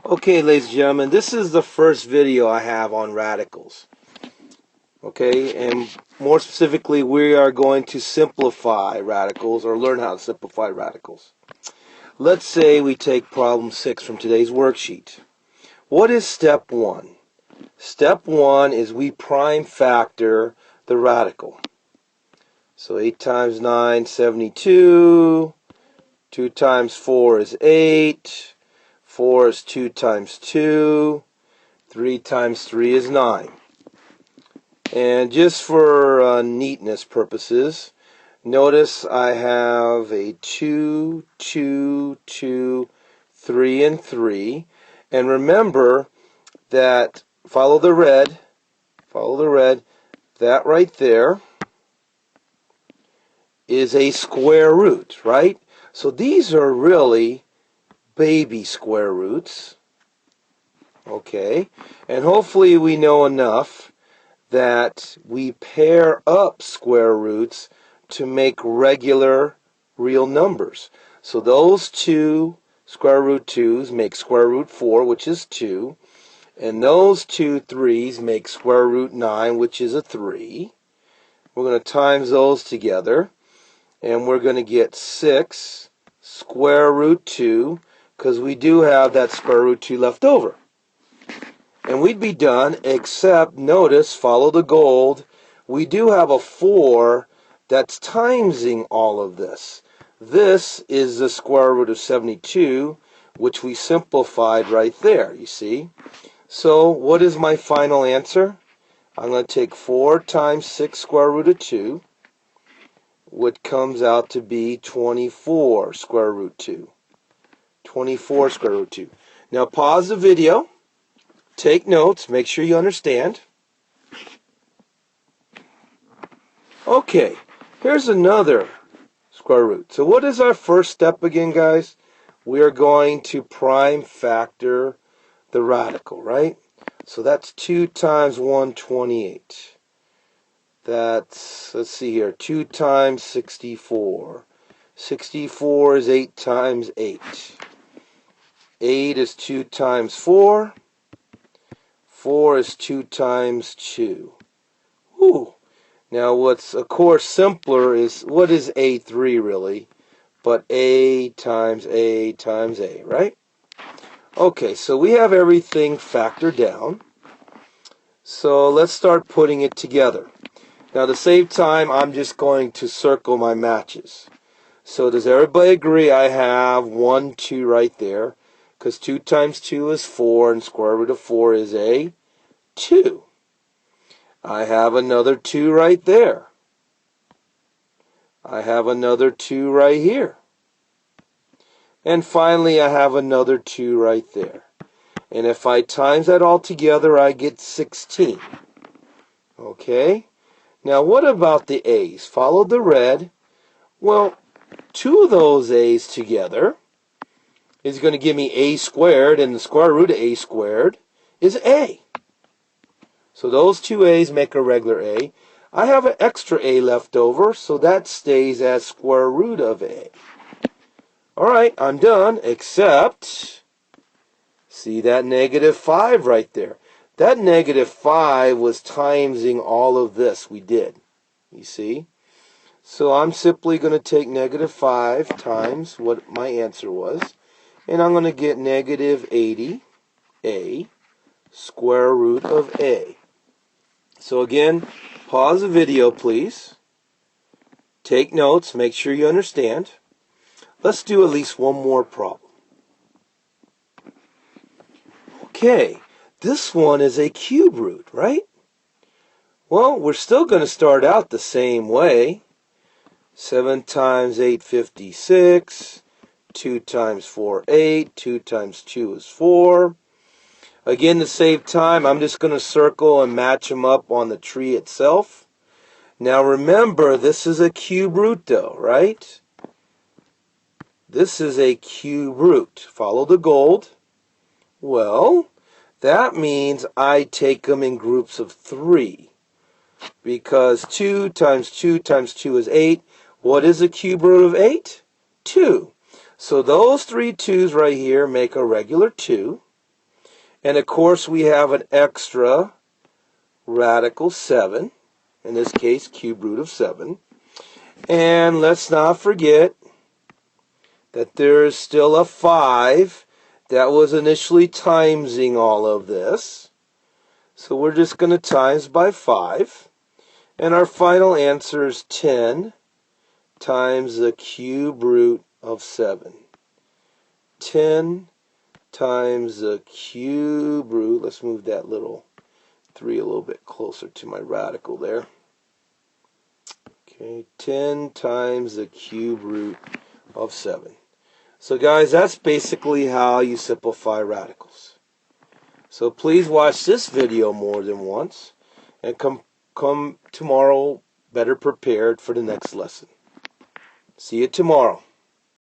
Okay, ladies and gentlemen, this is the first video I have on radicals. Okay, and more specifically, we are going to simplify radicals or learn how to simplify radicals. Let's say we take problem 6 from today's worksheet. What is step 1? Step 1 is we prime factor the radical. So 8 times 9, 72. 2 times 4 is 8. 4 is 2 times 2. 3 times 3 is 9. And just for neatness purposes, notice I have a 2, 2, 2, 3, and 3. And remember that, follow the red, that right there is a square root, right? So these are really baby square roots. Okay, and hopefully we know enough that we pair up square roots to make regular real numbers. So those two square root 2's make square root 4, which is 2, and those two 3's make square root 9, which is a 3. We're going to times those together, and we're going to get 6 square root 2, because we do have that square root 2 left over. And we'd be done, except, notice, follow the gold, we do have a 4 that's timesing all of this. This is the square root of 72, which we simplified right there, you see. So what is my final answer? I'm going to take 4 times 6 square root of 2, which comes out to be 24 square root 2. 24 square root 2. Now pause the video. Take notes, make sure you understand. Okay, here's another square root. So what is our first step again, guys? We are going to prime factor the radical, right? So that's 2 times 128. That's, let's see here, 2 times 64. 64 is 8 times 8. 8 is 2 times 4. 4 is 2 times 2. Whew. Now what's of course simpler is, what is A3 really? But A times A times A, right? Okay, so we have everything factored down. So let's start putting it together. Now to save time, I'm just going to circle my matches. So does everybody agree I have 1, 2 right there? Because 2 times 2 is 4, and square root of 4 is a 2. I have another 2 right there. I have another 2 right here. And finally, I have another 2 right there. And if I times that all together, I get 16. Okay? Now, what about the A's? Follow the red. Well, 2 of those A's together is going to give me a squared, and the square root of a squared is a. So those 2 a's make a regular a. I have an extra a left over, so that stays as square root of a. Alright, I'm done, except, see that negative 5 right there. That negative 5 was timesing all of this we did. You see? So I'm simply going to take negative 5 times what my answer was, and I'm going to get negative 80a square root of a. So again, pause the video, please. Take notes, make sure you understand. Let's do at least one more problem. Okay, this one is a cube root, right? Well, we're still going to start out the same way. 7 times 8, 56. 2 times 4, 8. 2 times 2 is 4. Again, to save time, I'm just going to circle and match them up on the tree itself. Now remember, this is a cube root though, right? This is a cube root. Follow the gold. Well, that means I take them in groups of 3. Because 2 times 2 times 2 is 8. What is a cube root of 8? 2. So those 3 2's right here make a regular 2. And of course we have an extra radical 7, in this case cube root of 7. And let's not forget that there is still a 5 that was initially timesing all of this. So we're just going to times by 5. And our final answer is 10 times the cube root of 7. 10 times the cube root, let's move that little 3 a little bit closer to my radical there. Okay, 10 times the cube root of 7. So guys, that's basically how you simplify radicals. So please watch this video more than once and come tomorrow better prepared for the next lesson. See you tomorrow.